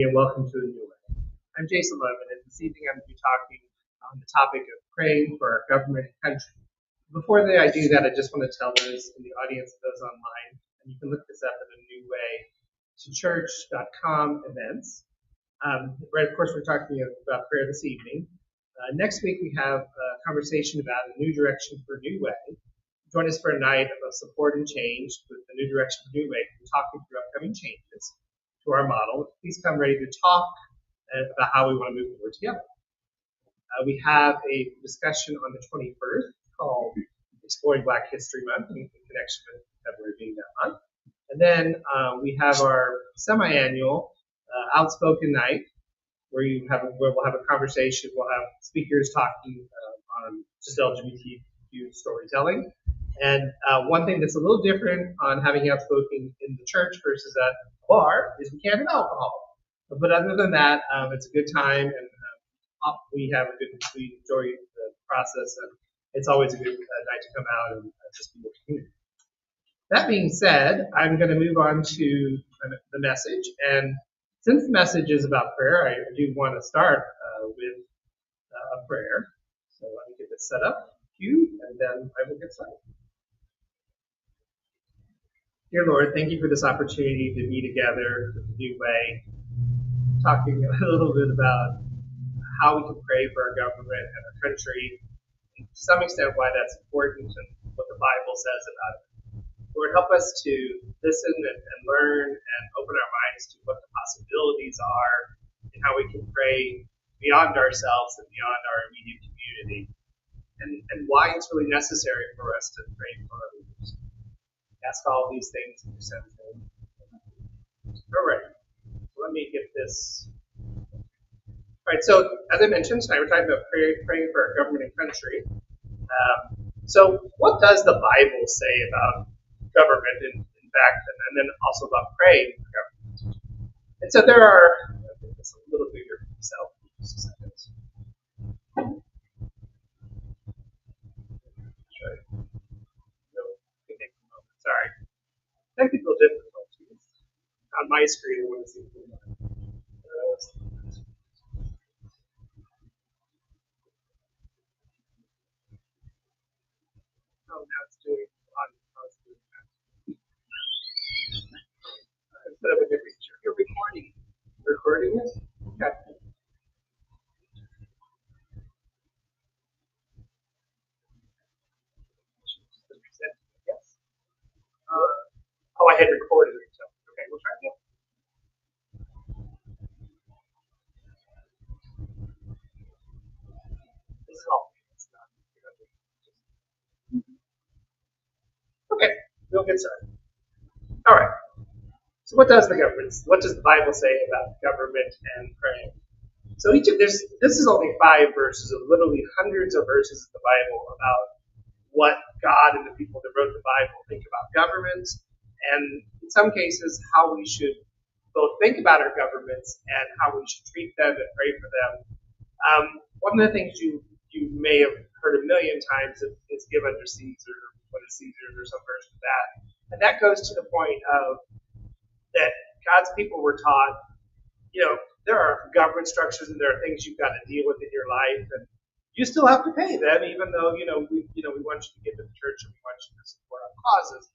And welcome to a new way. I'm Jason Levin, and this evening I'm going to be talking on the topic of praying for our government and country. Before I do that, I just want to tell those in the audience, those online, and you can look this up in a new way, to church.com events. Of course, we're talking about prayer this evening. Next week, we have a conversation about a new direction for a new way. Join us for a night of support and change with the new direction for a new way. We're talking through upcoming changes to our model. Please come ready to talk about how we want to move forward together. We have a discussion on the 21st called Exploring Black History Month in connection with February being that month. And then we have our semi-annual Outspoken Night, where we'll have a conversation. We'll have speakers talking on just LGBTQ storytelling. And one thing that's a little different on having outspoken in the church versus at a bar is we can't have alcohol. But other than that, it's a good time, and we enjoy the process, and it's always a good night to come out and just be with the community. That being said, I'm going to move on to the message, and since the message is about prayer, I do want to start with a prayer. So let me get this set up, cue, and then I will get started. Dear Lord, thank you for this opportunity to be together in a new way, talking a little bit about how we can pray for our government and our country, and to some extent why that's important and what the Bible says about it. Lord, help us to listen and learn and open our minds to what the possibilities are and how we can pray beyond ourselves and beyond our immediate community, and why it's really necessary for us to pray for our leaders. Ask all these things in your son's name. All right. So let me get this. All right. So as I mentioned, tonight we're talking about praying for our government and country. So what does the Bible say about government, in fact, and then also about praying for government? And so there are. I'll make this a little bigger for myself. Just a second. Sorry. Technical difficulties. On my screen, I want to see. Oh, now it's doing that. Instead of a different feature, you're recording. Recording it? Okay. Yes. I had recorded it. So, okay, we'll try again. This is all. Okay, we'll get started. All right. So what does the Bible say about government and praying? So this is only 5 verses of literally hundreds of verses in the Bible about what God and the people that wrote the Bible think about governments, and in some cases how we should both think about our governments and how we should treat them and pray for them. One of the things you may have heard a million times is give unto Caesar what is Caesar's, or some version of that. And that goes to the point of that God's people were taught, there are government structures and there are things you've got to deal with in your life, and you still have to pay them, even though we want you to give to the church and we want you to support our causes.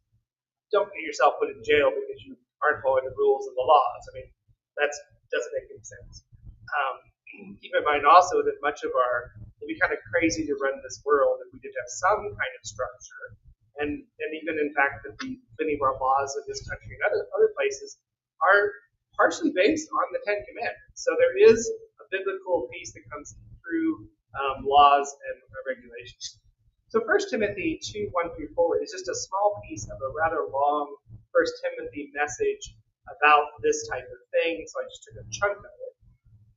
Don't get yourself put in jail because you aren't following the rules and the laws. I mean, that doesn't make any sense. Keep in mind also that it'd be kind of crazy to run this world if we did have some kind of structure, and even in fact that many of our laws in this country and other places are partially based on the Ten Commandments. So there is a biblical piece that comes through laws and regulations. So 1 Timothy 2:1-4 is just a small piece of a rather long 1 Timothy message about this type of thing. So I just took a chunk of it,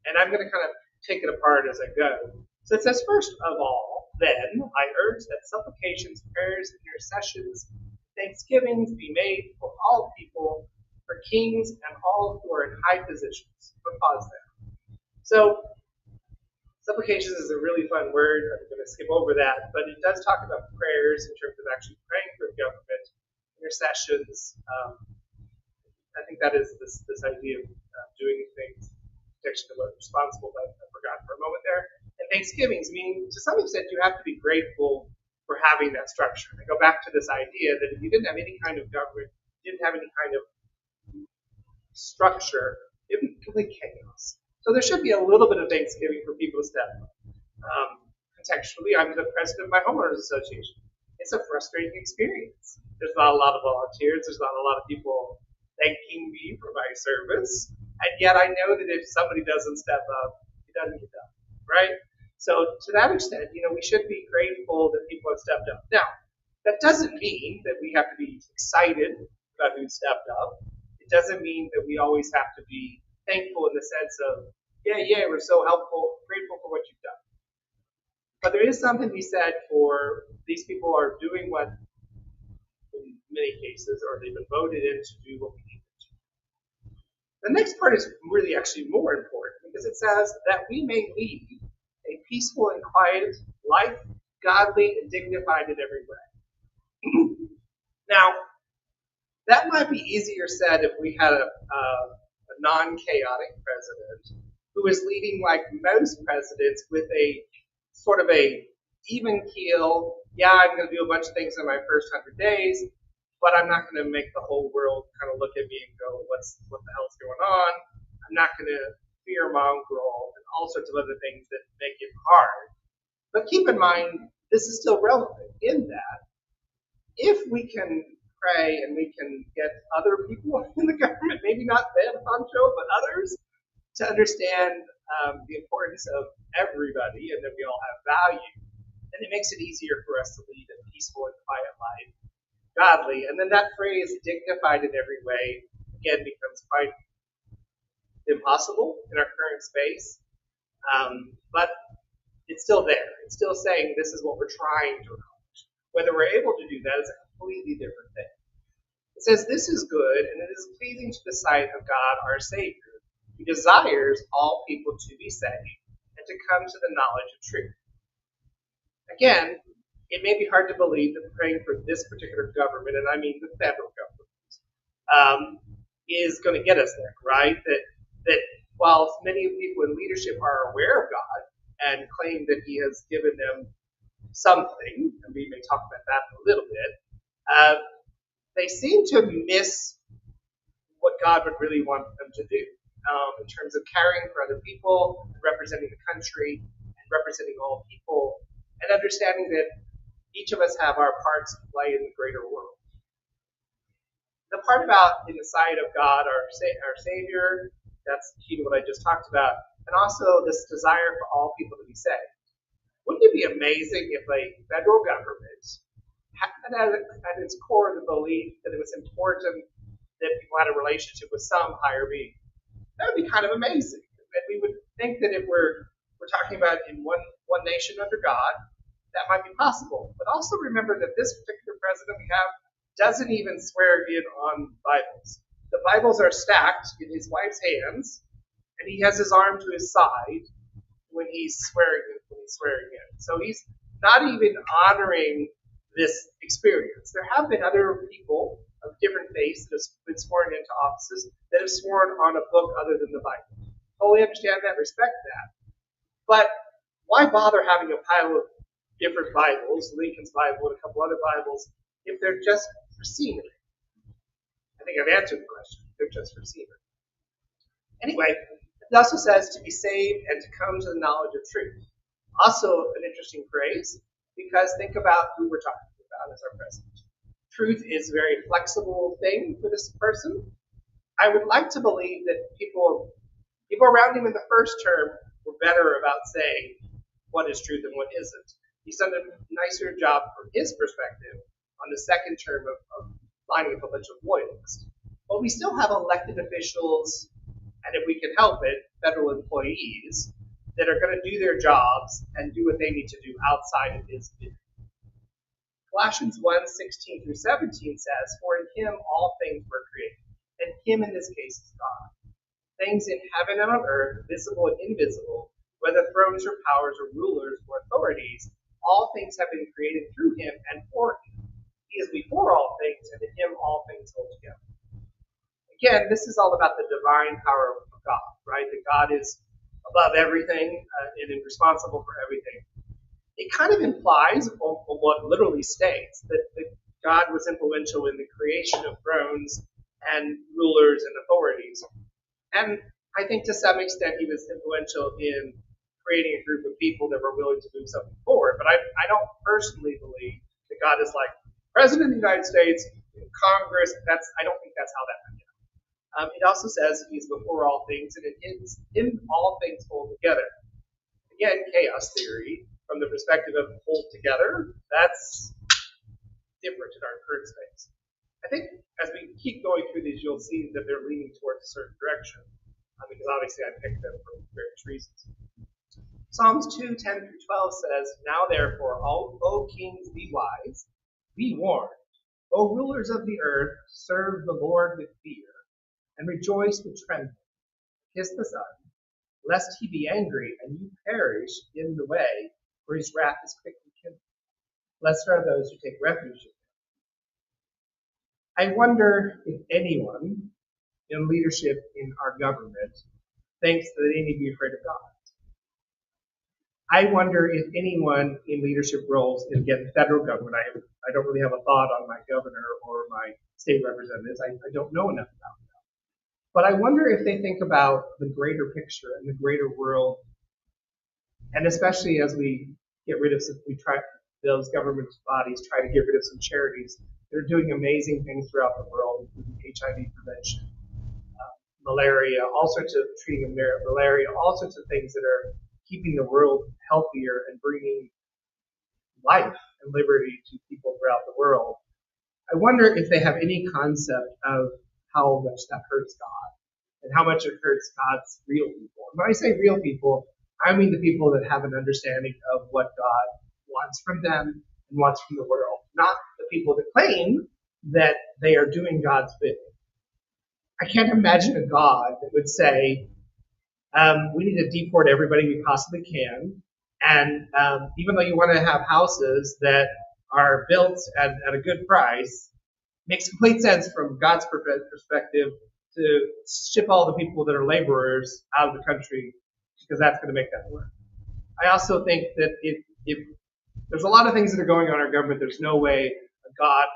and I'm going to kind of take it apart as I go. So it says, first of all, then, I urge that supplications, prayers, intercessions, thanksgivings be made for all people, for kings and all who are in high positions. But pause there. So supplications is a really fun word. I'm going to skip over that, but it does talk about prayers in terms of actually praying for the government, intercessions. I think that is this idea of doing things protection of what's responsible, but I forgot for a moment there. And Thanksgivings mean, to some extent, you have to be grateful for having that structure. I go back to this idea that if you didn't have any kind of government, didn't have any kind of structure, it'd be complete chaos. So there should be a little bit of Thanksgiving for people to step up. Contextually, I'm the president of my homeowners association. It's a frustrating experience. There's not a lot of volunteers. There's not a lot of people thanking me for my service. And yet I know that if somebody doesn't step up, it doesn't get done, right? So to that extent, we should be grateful that people have stepped up. Now, that doesn't mean that we have to be excited about who stepped up. It doesn't mean that we always have to be thankful in the sense of, yeah, we're so helpful, grateful for what you've done. But there is something to be said for these people are doing what, in many cases, or they've been voted in to do what we need them to. The next part is really actually more important because it says that we may lead a peaceful and quiet life, godly and dignified in every way. Now, that might be easier said if we had a non-chaotic president who is leading like most presidents with a sort of a even keel. Yeah, I'm going to do a bunch of things in my first 100 days, but I'm not going to make the whole world kind of look at me and go, what the hell's going on? I'm not going to fear mongrel and all sorts of other things that make it hard. But keep in mind, this is still relevant in that if we can pray and we can get other people in the government, maybe not Ben Honcho, but others, to understand the importance of everybody and that we all have value, then it makes it easier for us to lead a peaceful and quiet life, godly. And then that phrase, dignified in every way, again becomes quite impossible in our current space. But it's still there. It's still saying this is what we're trying to accomplish. Whether we're able to do that is a completely different thing. It says this is good and it is pleasing to the sight of God our Savior, who desires all people to be saved and to come to the knowledge of truth. Again, it may be hard to believe that praying for this particular government, and I mean the federal government, is going to get us there, right? That while many people in leadership are aware of God and claim that He has given them something, and we may talk about that in a little bit, they seem to miss what God would really want them to do in terms of caring for other people, representing the country, and representing all people, and understanding that each of us have our parts to play in the greater world. The part about in the sight of God, our Savior, that's key to what I just talked about, and also this desire for all people to be saved. Wouldn't it be amazing if a federal government had at its core the belief that it was important that people had a relationship with some higher being? That would be kind of amazing. And we would think that if we're talking about in one nation under God, that might be possible. But also remember that this particular president we have doesn't even swear in on Bibles. The Bibles are stacked in his wife's hands, and he has his arm to his side when he's swearing in. So he's not even honoring this experience. There have been other people of different faiths that have been sworn into offices that have sworn on a book other than the Bible. Totally understand that, respect that. But why bother having a pile of different Bibles, Lincoln's Bible and a couple other Bibles, if they're just for scenery? I think I've answered the question. They're just for scenery. Anyway, it also says to be saved and to come to the knowledge of truth. Also an interesting phrase, because think about who we're talking about as our president. Truth is a very flexible thing for this person. I would like to believe that people around him in the first term were better about saying what is truth and what isn't. He's done a nicer job from his perspective on the second term of lining up a bunch of loyalists. But we still have elected officials, and if we can help it, federal employees that are going to do their jobs and do what they need to do outside of his duty. Colossians 1:16 through 17 says, "For in him all things were created," and him in this case is God. "Things in heaven and on earth, visible and invisible, whether thrones or powers or rulers or authorities, all things have been created through him and for him. He is before all things, and in him all things hold together." Again, this is all about the divine power of God, right? That God is above everything and is responsible for everything. It kind of implies, or what literally states, that God was influential in the creation of thrones and rulers and authorities. And I think to some extent he was influential in creating a group of people that were willing to move something forward. But I don't personally believe that God is like President of the United States, Congress. I don't think that's how that went down. It also says he's before all things, and it is in all things hold together. Again, chaos theory from the perspective of hold together. That's different in our current space. I think as we keep going through these, you'll see that they're leaning towards a certain direction, because obviously I picked them for various reasons. Psalms 2:10 through 12 says, "Now therefore, O kings, be wise, be warned. O rulers of the earth, serve the Lord with fear, and rejoice with trembling. Kiss the Son, lest he be angry, and you perish in the way, for his wrath is quickly kindled. Blessed are those who take refuge in him." I wonder if anyone in leadership in our government thinks that they need to be afraid of God. I wonder if anyone in leadership roles in the federal government, I don't really have a thought on my governor or my state representatives. I don't know enough about them. But I wonder if they think about the greater picture and the greater world, and especially as we get rid of those government bodies try to get rid of some charities. They're doing amazing things throughout the world, including HIV prevention, malaria, all sorts of treating of malaria, all sorts of things that are keeping the world healthier and bringing life and liberty to people throughout the world. I wonder if they have any concept of how much that hurts God and how much it hurts God's real people. And when I say real people, I mean the people that have an understanding of what God wants from them and wants from the world, not the people that claim that they are doing God's bidding. I can't imagine a God that would say, we need to deport everybody we possibly can, and even though you want to have houses that are built at a good price, makes complete sense from God's perspective to ship all the people that are laborers out of the country, because that's going to make that work. I also think that if there's a lot of things that are going on in our government, there's no way a God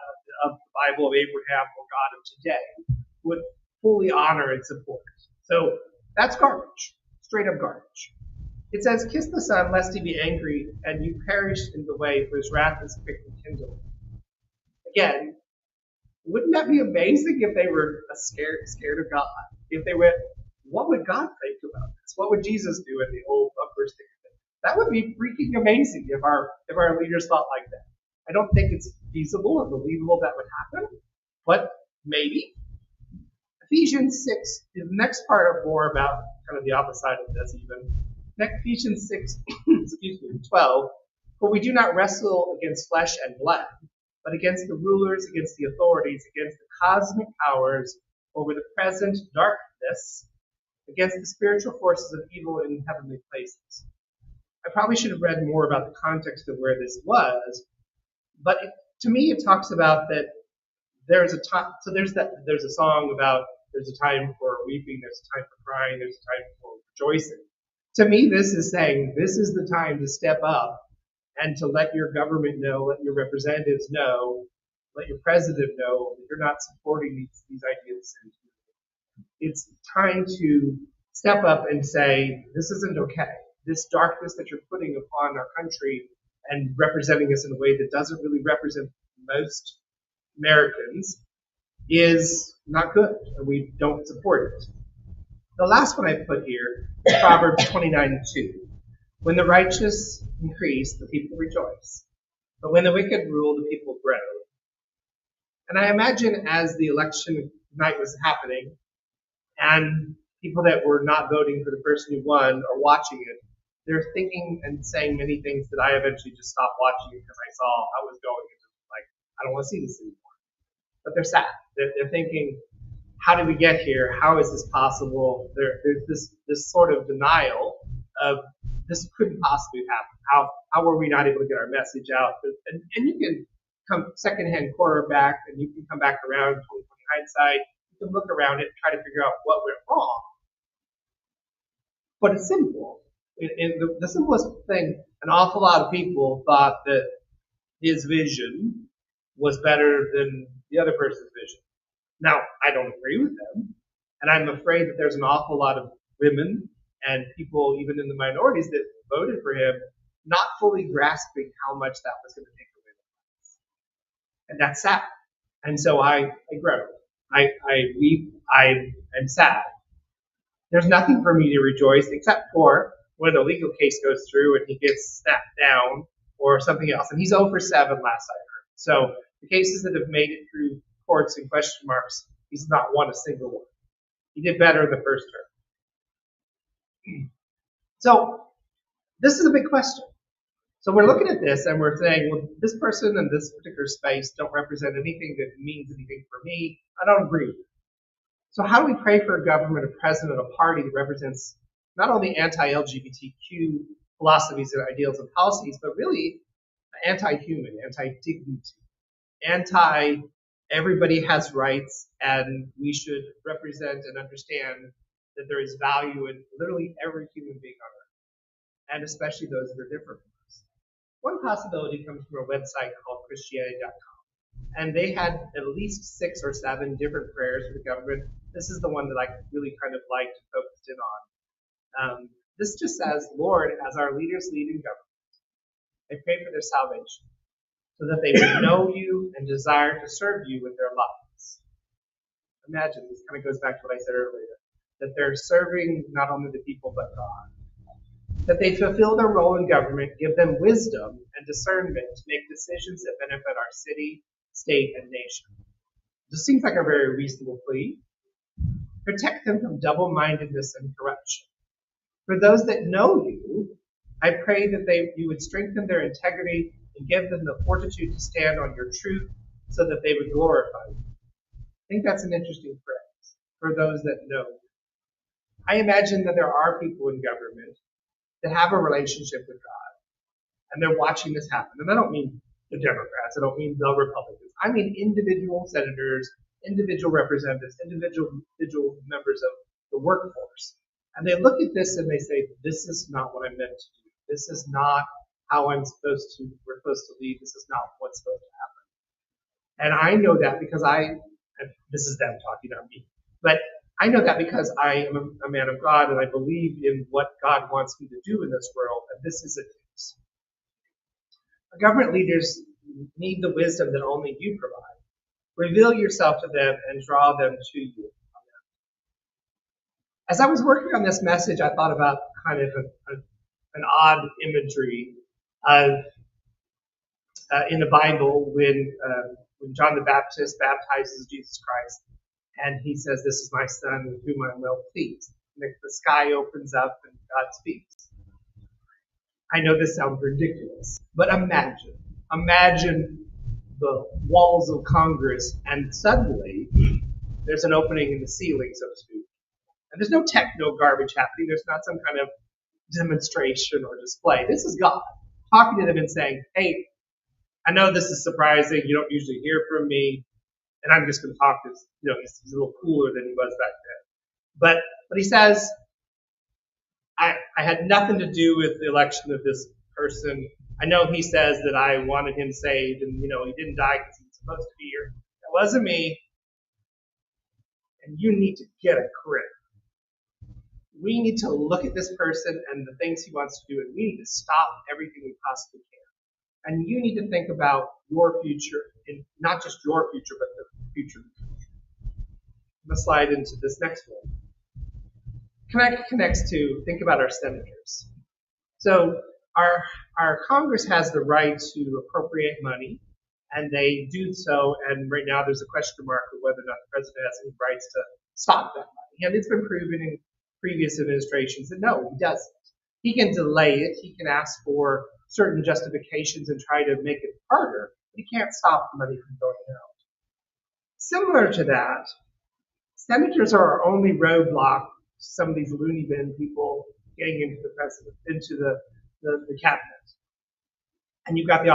of the Bible of Abraham or God of today would fully honor and support. So that's garbage, straight up garbage. It says, "Kiss the Son, lest he be angry, and you perish in the way, for his wrath is quickly kindled." Again, wouldn't that be amazing if they were scared of God? If they went, what would God think about this? What would Jesus do in the old upper stick? That would be freaking amazing if our leaders thought like that. I don't think it's feasible or believable that would happen, but maybe. Ephesians 6 is the next part of more about kind of the opposite of this even. Ephesians 6, 12, "For we do not wrestle against flesh and blood, but against the rulers, against the authorities, against the cosmic powers over the present darkness, against the spiritual forces of evil in heavenly places." I probably should have read more about the context of where this was, but to me it talks about that there's a time. So there's a song about there's a time for weeping, there's a time for crying, there's a time for rejoicing. To me, this is saying this is the time to step up and to let your government know, let your representatives know, let your president know that you're not supporting these ideas. It's time to step up and say, this isn't okay. This darkness that you're putting upon our country and representing us in a way that doesn't really represent most Americans is not good, and we don't support it. The last one I put here is Proverbs 29:2. "When the righteous increase, the people rejoice. But when the wicked rule, the people grow." And I imagine as the election night was happening, and people that were not voting for the person who won are watching it, they're thinking and saying many things that I eventually just stopped watching it because I saw how it was going. And just like, I don't want to see this anymore. But they're sad. They're thinking, how did we get here? How is this possible? There's this sort of denial of this couldn't possibly happen. How were we not able to get our message out? And you can come secondhand quarterback, and you can come back around 2020 hindsight. You can look around it and try to figure out what went wrong. but it's simple. In the simplest thing, an awful lot of people thought that his vision was better than the other person's vision. Now, I don't agree with them, and I'm afraid that there's an awful lot of women and people, even in the minorities, that voted for him, not fully grasping how much that was going to take away their lives. And that's sad. And so I grow. I weep. I am sad. There's nothing for me to rejoice except for when a legal case goes through and he gets snapped down or something else. And he's 0 for 7 last I heard. So the cases that have made it through courts and question marks, he's not won a single one. He did better in the first term. So this is a big question. So we're looking at this and we're saying, well, this person in this particular space don't represent anything that means anything for me. I don't agree with it. So how do we pray for a government, a president, a party that represents not only anti-LGBTQ philosophies and ideals and policies, but really anti-human, anti-dignity, anti-everybody has rights and we should represent and understand that there is value in literally every human being on earth, and especially those that are different from us. One possibility comes from a website called Christianity.com. And they had at least 6 or 7 different prayers for the government. This is the one that I really kind of liked and focused in on. This just says, Lord, as our leaders lead in government, I pray for their salvation, so that they would know you and desire to serve you with their lives. Imagine, this kind of goes back to what I said earlier, that they're serving not only the people but God. That they fulfill their role in government, give them wisdom and discernment to make decisions that benefit our city, state, and nation. This seems like a very reasonable plea. Protect them from double-mindedness and corruption. For those that know you, I pray that you would strengthen their integrity and give them the fortitude to stand on your truth so that they would glorify you. I think that's an interesting phrase, for those that know you. I imagine that there are people in government that have a relationship with God, and they're watching this happen. And I don't mean the Democrats, I don't mean the Republicans. I mean individual senators, individual representatives, individual members of the workforce. And they look at this and they say, this is not what I'm meant to do. This is not how we're supposed to lead. This is not what's supposed to happen. And I know that because this is them talking, not me. But I know that because I am a man of God and I believe in what God wants me to do in this world, and this is a case. Our government leaders need the wisdom that only you provide. Reveal yourself to them and draw them to you. As I was working on this message, I thought about kind of an odd imagery of in the Bible when John the Baptist baptizes Jesus Christ. And he says, this is my son with whom I'm well pleased. And the sky opens up and God speaks. I know this sounds ridiculous, but imagine the walls of Congress and suddenly there's an opening in the ceiling, so to speak. And there's no techno garbage happening. There's not some kind of demonstration or display. This is God talking to them and saying, hey, I know this is surprising. You don't usually hear from me. And I'm just going to talk to, he's a little cooler than he was back then. But he says, I had nothing to do with the election of this person. I know he says that I wanted him saved and, he didn't die because he was supposed to be here. That wasn't me. And you need to get a grip. We need to look at this person and the things he wants to do, and we need to stop everything we possibly can. And you need to think about your future, and not just your future, but the future. I'm going to slide into this next one. Connects to, think about our senators. So our Congress has the right to appropriate money, and they do so, and right now there's a question mark of whether or not the president has any rights to stop that money. And it's been proven in previous administrations that no, he doesn't. He can delay it, he can ask for certain justifications and try to make it harder, but he can't stop the money from going out. Similar to that, senators are our only roadblock to some of these loony bin people getting into the president, into the cabinet. And you've got the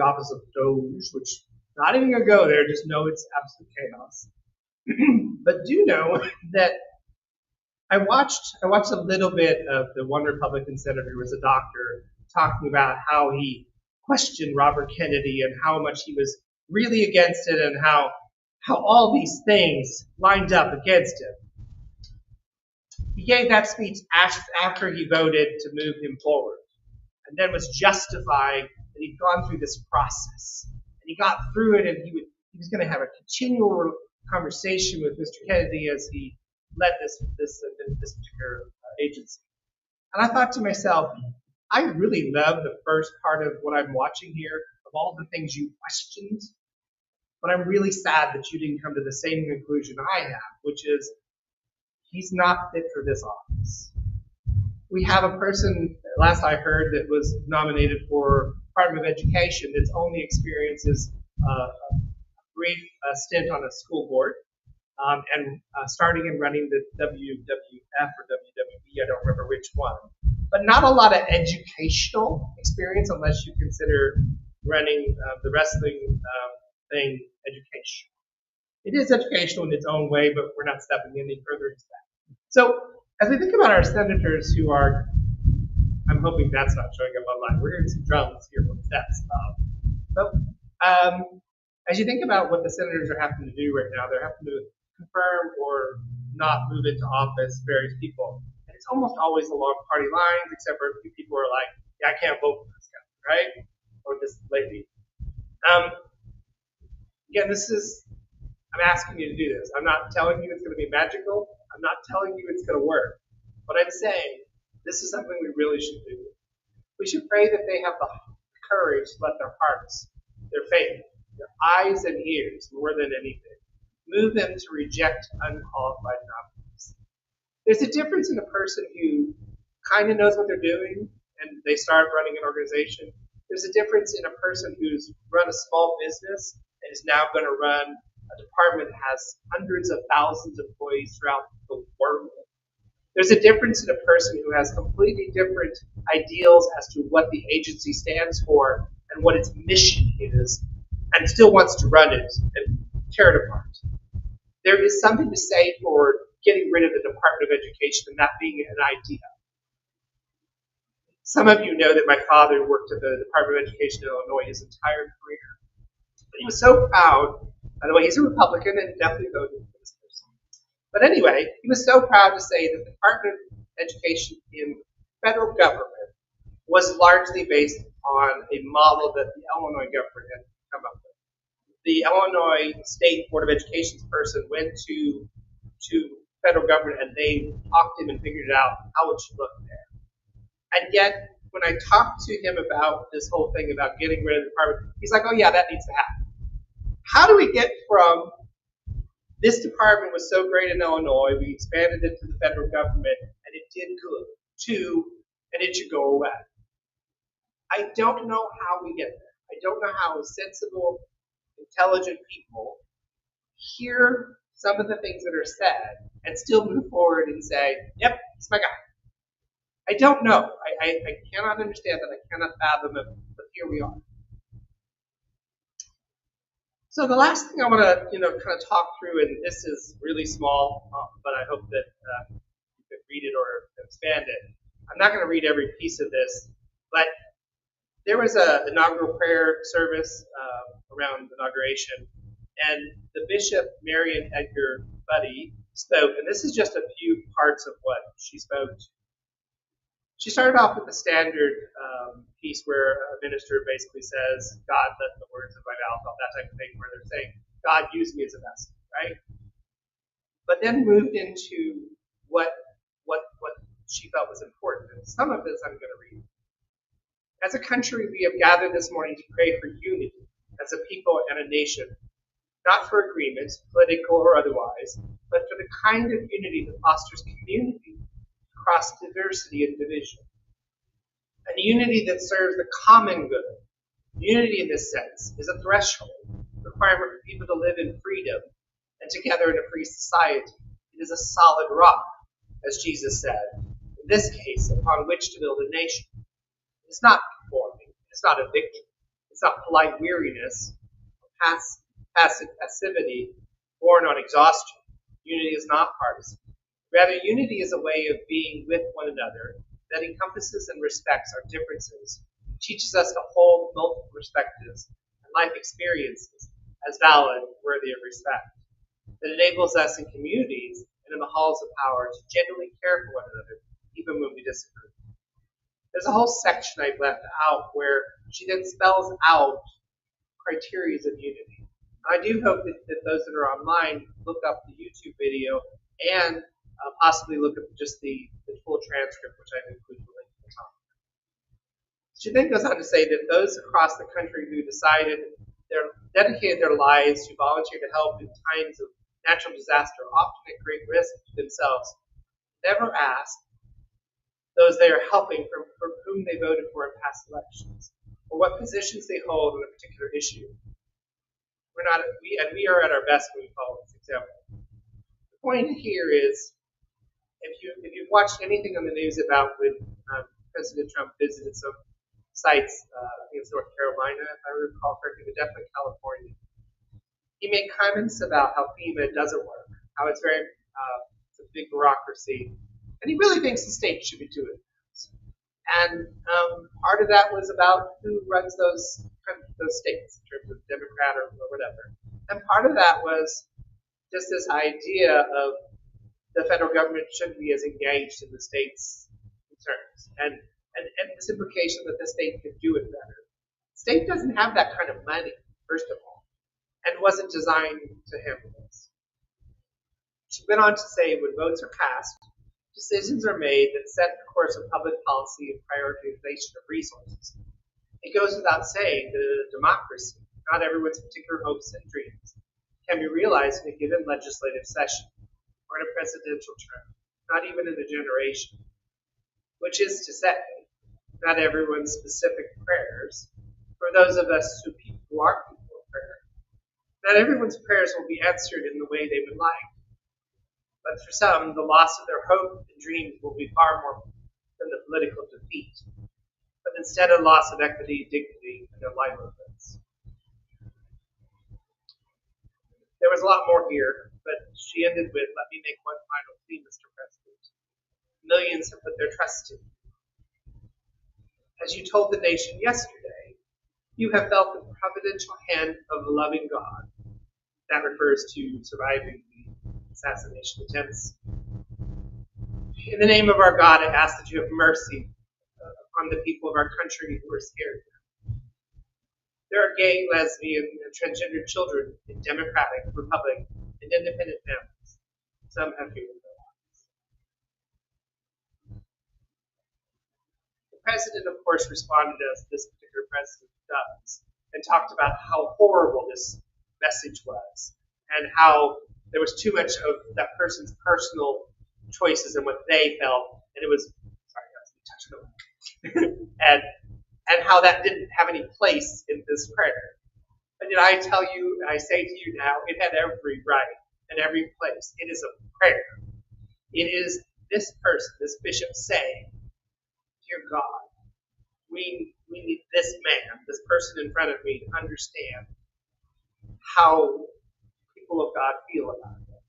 office of Doge, which not even gonna go there, just know it's absolute chaos. But do know that I watched a little bit of the one Republican senator who was a doctor talking about how he questioned Robert Kennedy and how much he was really against it and how all these things lined up against him. He gave that speech after he voted to move him forward, and then was justifying that he'd gone through this process. And he got through it, and he was going to have a continual conversation with Mr. Kennedy as he led this particular agency. And I thought to myself, I really love the first part of what I'm watching here, of all the things you questioned, but I'm really sad that you didn't come to the same conclusion I have, which is he's not fit for this office. We have a person, last I heard, that was nominated for Department of Education that's only experiences a brief stint on a school board, and starting and running the WWF or WWE, I don't remember which one, but not a lot of educational experience unless you consider running the wrestling thing education. It is educational in its own way, but we're not stepping any further into that. So as we think about our senators who are, I'm hoping that's not showing up online. We're hearing some drums here from the steps. As you think about what the senators are having to do right now, they're having to confirm or not move into office various people. And it's almost always along party lines, except for a few people are like, yeah, I can't vote for this guy, right? Or this lady. Again, I'm asking you to do this. I'm not telling you it's going to be magical. I'm not telling you it's going to work. But I'm saying this is something we really should do. We should pray that they have the courage to let their hearts, their faith, their eyes and ears, more than anything, move them to reject unqualified nominees. There's a difference in a person who kind of knows what they're doing and they start running an organization. There's a difference in a person who's run a small business and is now going to run a department that has hundreds of thousands of employees throughout the world. There's a difference in a person who has completely different ideals as to what the agency stands for and what its mission is, and still wants to run it and tear it apart. There is something to say for getting rid of the Department of Education and that being an idea. Some of you know that my father worked at the Department of Education in Illinois his entire career. But he was so proud, by the way, he's a Republican and definitely voted for this person. But anyway, he was so proud to say that the Department of Education in federal government was largely based on a model that the Illinois government had come up with. The Illinois State Board of Education's person went to federal government and they talked to him and figured out how it should look there. And yet, when I talked to him about this whole thing about getting rid of the department, he's like, oh yeah, that needs to happen. How do we get from this department was so great in Illinois, we expanded it to the federal government, and it did good, to, and it should go away? I don't know how we get there. I don't know how sensible, intelligent people hear some of the things that are said and still move forward and say, yep, it's my guy. I don't know. I cannot understand that. I cannot fathom it, but here we are. So the last thing I want to, kind of talk through, and this is really small, but I hope that you could read it or expand it. I'm not going to read every piece of this, but there was an inaugural prayer service around inauguration, and the Bishop, Marion Edgar Buddy, spoke, and this is just a few parts of what she spoke to. She started off with the standard piece where a minister basically says, God, let the words of my mouth, all that type of thing, where they're saying, God, use me as a vessel, right? But then moved into what she felt was important. And some of this I'm going to read. As a country, we have gathered this morning to pray for unity as a people and a nation, not for agreements, political or otherwise, but for the kind of unity that fosters community across diversity and division. And unity that serves the common good. Unity in this sense is a threshold, requirement for people to live in freedom and together in a free society. It is a solid rock, as Jesus said, in this case, upon which to build a nation. It's not conforming. It's not a victory. It's not polite weariness, passive passivity born on exhaustion. Unity is not partisan. Rather, unity is a way of being with one another that encompasses and respects our differences, teaches us to hold multiple perspectives and life experiences as valid and worthy of respect, that enables us in communities and in the halls of power to genuinely care for one another, even when we disagree. There's a whole section I've left out where she then spells out criteria of unity. I do hope that those that are online look up the YouTube video and possibly look at just the full transcript, which I've included the link at the top. She then goes on to say that those across the country who dedicated their lives to volunteer to help in times of natural disaster, often at great risk to themselves, never ask those they are helping for whom they voted for in past elections, or what positions they hold on a particular issue. We are at our best when we follow this example. The point here is, if you've watched anything on the news about when President Trump visited some sites, I think it's North Carolina, if I recall correctly, but definitely California, he made comments about how FEMA doesn't work, how it's it's a big bureaucracy, and he really thinks the state should be doing this. And part of that was about who runs those states in terms of Democrat or whatever. And part of that was just this idea of the federal government shouldn't be as engaged in the state's concerns, and this implication that the state could do it better. The state doesn't have that kind of money, first of all, and wasn't designed to handle this. She went on to say, when votes are cast, decisions are made that set the course of public policy and prioritization of resources. It goes without saying that in a democracy, not everyone's particular hopes and dreams can be realized in a given legislative session or in a presidential term, not even in a generation. Which is to say, not everyone's specific prayers, for those of us who are people of prayer, not everyone's prayers will be answered in the way they would like. But for some, the loss of their hope and dreams will be far more than the political defeat, but instead a loss of equity, dignity, and their livelihoods. There was a lot more here, but she ended with, let me make one final plea, Mr. President. Millions have put their trust in you. As you told the nation yesterday, you have felt the providential hand of a loving God. That refers to surviving the assassination attempts. In the name of our God, I ask that you have mercy upon the people of our country who are scared. There are gay, lesbian, and transgender children in democratic, republican, and independent families. Some have given their lives. The president, of course, responded as this particular president does, and talked about how horrible this message was, and how there was too much of that person's personal choices and what they felt, and it was, sorry guys, I'm touching the and how that didn't have any place in this prayer. And yet I tell you, and I say to you now, it had every right and every place. It is a prayer. It is this person, this bishop saying, dear God, we need this man, this person in front of me to understand how people of God feel about it.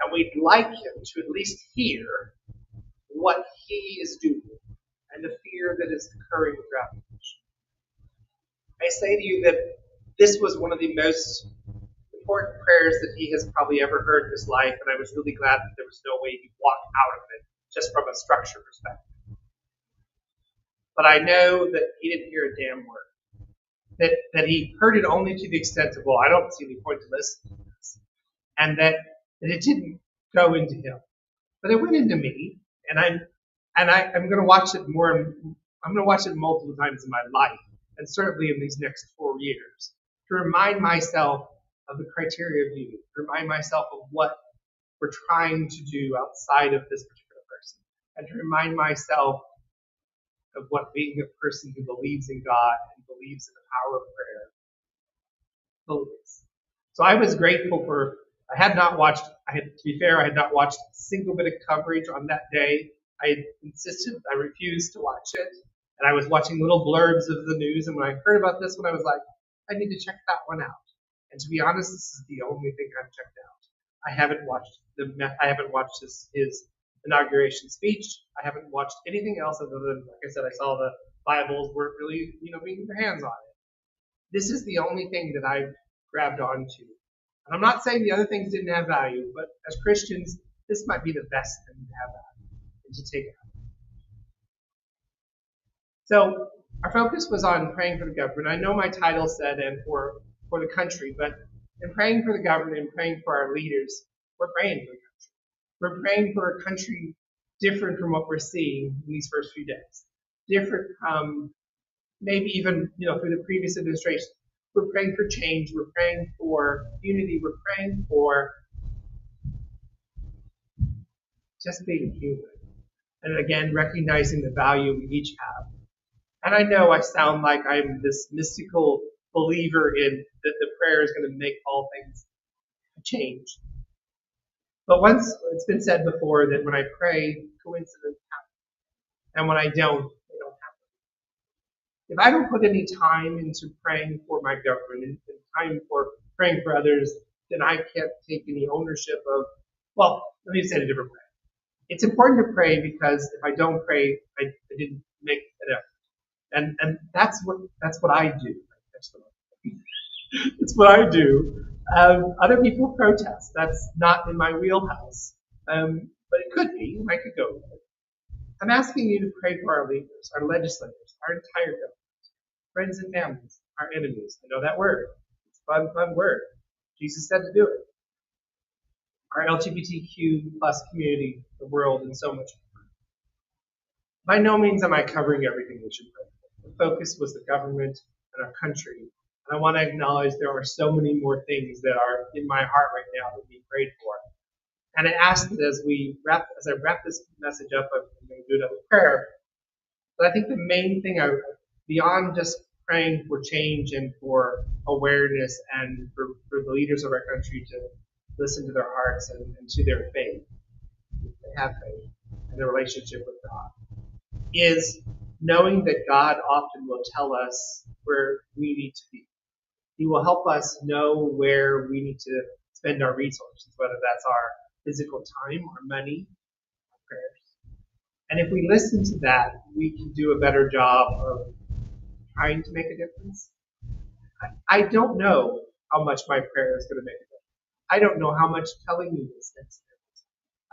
And we'd like him to at least hear what he is doing and the fear that is occurring throughout the nation. I say to you that this was one of the most important prayers that he has probably ever heard in his life, and I was really glad that there was no way he walked out of it just from a structure perspective. But I know that he didn't hear a damn word. That he heard it only to the extent of, well, I don't see any point to listen to this. And that it didn't go into him. But it went into me, and I'm going to watch it more. I'm going to watch it multiple times in my life, and certainly in these next 4 years, to remind myself of the criteria of unity, to remind myself of what we're trying to do outside of this particular person, and to remind myself of what being a person who believes in God and believes in the power of prayer believes. So I was grateful for. I had not watched. To be fair, I had not watched a single bit of coverage on that day. I insisted. I refused to watch it, and I was watching little blurbs of the news. And when I heard about this one, I was like, I need to check that one out. And to be honest, this is the only thing I've checked out. I haven't watched his inauguration speech. I haven't watched anything else other than, like I said, I saw the Bibles weren't really, being their hands on it. This is the only thing that I've grabbed onto. And I'm not saying the other things didn't have value, but as Christians, this might be the best thing to have value and to take out. So our focus was on praying for the government. I know my title said and for the country, but in praying for the government and praying for our leaders, we're praying for the country. We're praying for a country different from what we're seeing in these first few days. Different from maybe even, through the previous administration. We're praying for change. We're praying for unity. We're praying for just being human. And again, recognizing the value we each have. And I know I sound like I'm this mystical believer in that the prayer is going to make all things change. But once it's been said before that when I pray, coincidences happen. And when I don't, they don't happen. If I don't put any time into praying for my government and time for praying for others, then I can't take any ownership of, well, let me say it a different way. It's important to pray because if I don't pray, I didn't make an effort. And that's what I do. It's what I do. Other people protest. That's not in my wheelhouse. But it could be. I could go with it. I'm asking you to pray for our leaders, our legislators, our entire government, friends and families, our enemies. I know that word. It's a fun word. Jesus said to do it. Our LGBTQ plus community, the world, and so much more. By no means am I covering everything we should pray for. The focus was the government and our country. And I want to acknowledge there are so many more things that are in my heart right now that we prayed for. And I ask that as I wrap this message up, I'm going to do another prayer. But I think the main thing, beyond just praying for change and for awareness and for the leaders of our country to listen to their hearts and to their faith, if they have faith, and their relationship with God, is knowing that God often will tell us where we need to be. He will help us know where we need to spend our resources, whether that's our physical time, our money, our prayers. And if we listen to that, we can do a better job of trying to make a difference. I don't know how much my prayer is going to make a difference. I don't know how much telling you this makes a difference.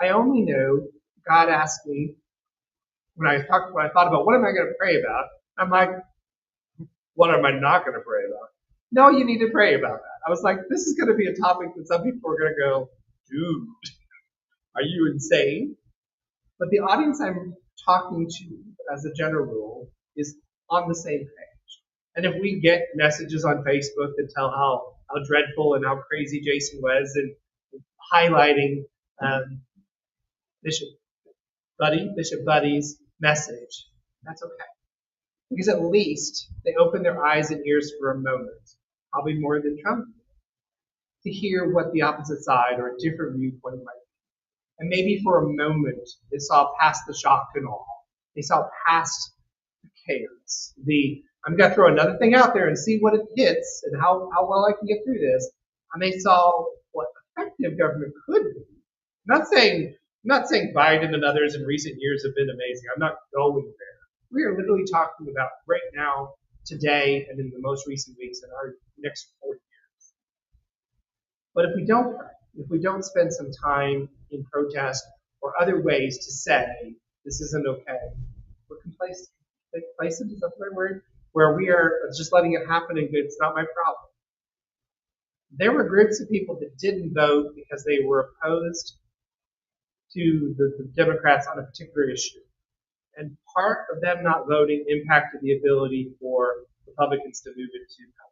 I only know God asked me when I thought about what am I going to pray about. I'm like, what am I not going to pray about? No, you need to pray about that. I was like, this is going to be a topic that some people are going to go, dude, are you insane? But the audience I'm talking to, as a general rule, is on the same page. And if we get messages on Facebook that tell how dreadful and how crazy Jason was and highlighting Bishop Buddy's message, that's okay. Because at least they open their eyes and ears for a moment, probably more than Trump, to hear what the opposite side or a different viewpoint might be. And maybe for a moment, they saw past the shock and awe. They saw past the chaos. I'm going to throw another thing out there and see what it hits and how well I can get through this. And they saw what effective government could be. I'm not saying Biden and others in recent years have been amazing. I'm not going there. We are literally talking about right now, today, and in the most recent weeks in our next 4 years. But if we don't pray, if we don't spend some time in protest or other ways to say this isn't okay, we're complacent. Complacent, is that the right word? Where we are just letting it happen and it's not my problem. There were groups of people that didn't vote because they were opposed to the Democrats on a particular issue. And part of them not voting impacted the ability for Republicans to move into power.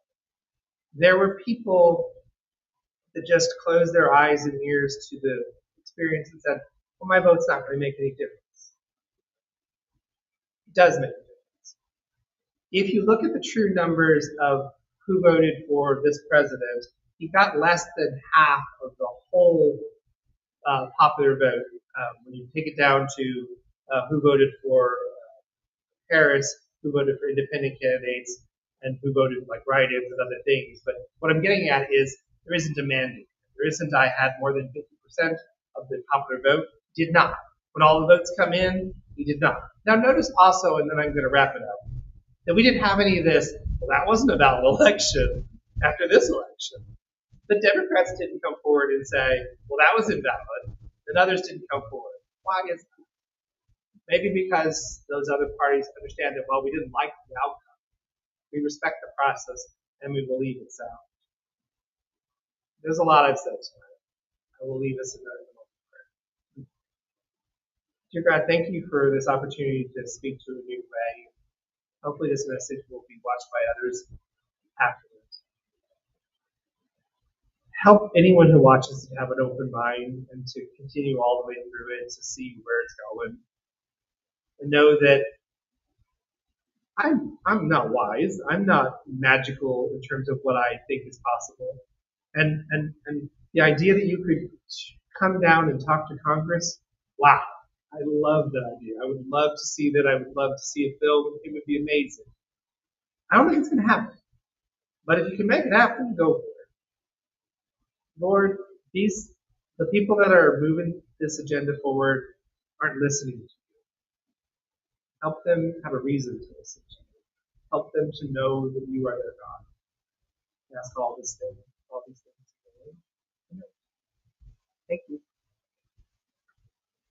There were people that just closed their eyes and ears to the experience and said, well, my vote's not going to make any difference. It does make a difference. If you look at the true numbers of who voted for this president, he got less than half of the whole popular vote. When you take it down to who voted for Harris, who voted for independent candidates, and who voted like write-ins and other things. But what I'm getting at is there isn't a mandate. There isn't I had more than 50% of the popular vote. Did not. When all the votes come in, he did not. Now notice also, and then I'm going to wrap it up, that we didn't have any of this, well, that wasn't a valid election after this election. The Democrats didn't come forward and say, well, that was invalid, and others didn't come forward. Why is that? Maybe because those other parties understand that, well, we didn't like the outcome. We respect the process, and we will leave it sound. There's a lot I've said tonight. I will leave us in that moment. Dear God, thank you for this opportunity to speak to a new way. Hopefully this message will be watched by others afterwards. Help anyone who watches to have an open mind and to continue all the way through it to see where it's going. And know that I'm not wise. I'm not magical in terms of what I think is possible. And the idea that you could come down and talk to Congress, wow, I love that idea. I would love to see that. I would love to see it build. It would be amazing. I don't think it's going to happen. But if you can make it happen, go for it. Lord, the people that are moving this agenda forward aren't listening to you. Help them have a reason to listen to you. Help them to know that you are their God. I ask all these things. Thank you.